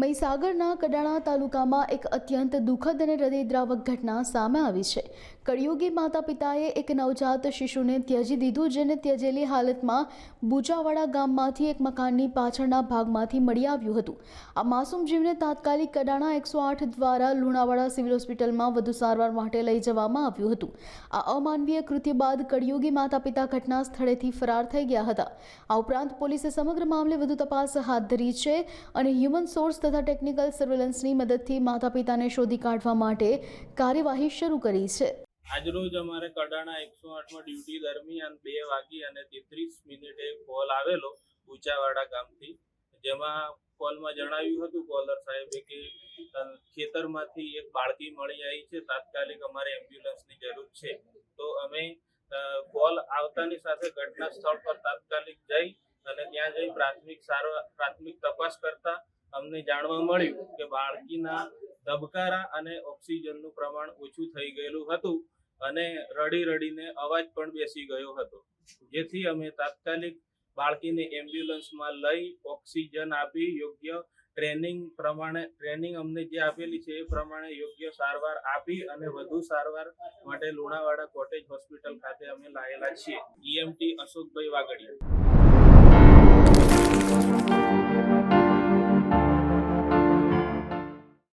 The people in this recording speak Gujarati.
મહીસાગરના કડાણા તાલુકામાં એક અત્યંત દુઃખદ અને હૃદયદ્રાવક ઘટના સામે આવી છે। કળિયુગી માતા પિતાએ એક નવજાત શિશુને ત્યજી દીધું, જેને ત્યજેલી હાલતમાં બુચાવાડા ગામમાંથી એક મકાનની પાછળના ભાગમાંથી મળી આવ્યું હતું। આ માસૂમ જીવને તાત્કાલિક કડાણા 108 દ્વારા લુણાવાડા સિવિલ હોસ્પિટલમાં વધુ સારવાર માટે લઈ જવામાં આવ્યું હતું। આ અમાનવીય કૃત્ય બાદ કળિયુગી માતા પિતા ઘટના સ્થળેથી ફરાર થઈ ગયા હતા। આ ઉપરાંત પોલીસે સમગ્ર મામલે વધુ તપાસ હાથ ધરી છે અને હ્યુમન સોર્સ તથા ટેકનિકલ સર્વેલન્સની મદદથી માતા પિતાને શોધી કાઢવા માટે કાર્યવાહી શરૂ કરી છે। આજરોજ અમારે કડાણા 108 માં ડ્યુટી દરમિયાન 2:33 કોલ આવેલો બુચાવાડા ગામથી, જેમાં કોલમાં જણાવ્યું હતું કોલર સાહેબે કે ખેતરમાંથી એક બાળકી મળી આવી છે, તાત્કાલિક અમારે એમ્બ્યુલન્સની જરૂર છે। તો અમે કોલ આવતાની સાથે ઘટના સ્થળ પર તાત્કાલિક જઈ અને ત્યાં જઈ પ્રાથમિક તપાસ કરતા અમને જાણવા મળ્યું કે બાળકીના ધબકારા અને ઓક્સિજનનું પ્રમાણ ઓછું થઈ ગયેલું હતું અને રડીને અવાજ પણ બેસી ગયો હતો, જેથી અમે તાત્કાલિક બાળકીને એમ્બ્યુલન્સમાં લઈ ઓક્સિજન આપી યોગ્ય ટ્રેનિંગ અમને જે આપેલી છે એ પ્રમાણે યોગ્ય સારવાર આપી અને વધુ સારવાર માટે લુણાવાડા કોટેજ હોસ્પિટલ ખાતે અમે લાયેલા છીએ। EMT અશોકભાઈ વાગડિયા।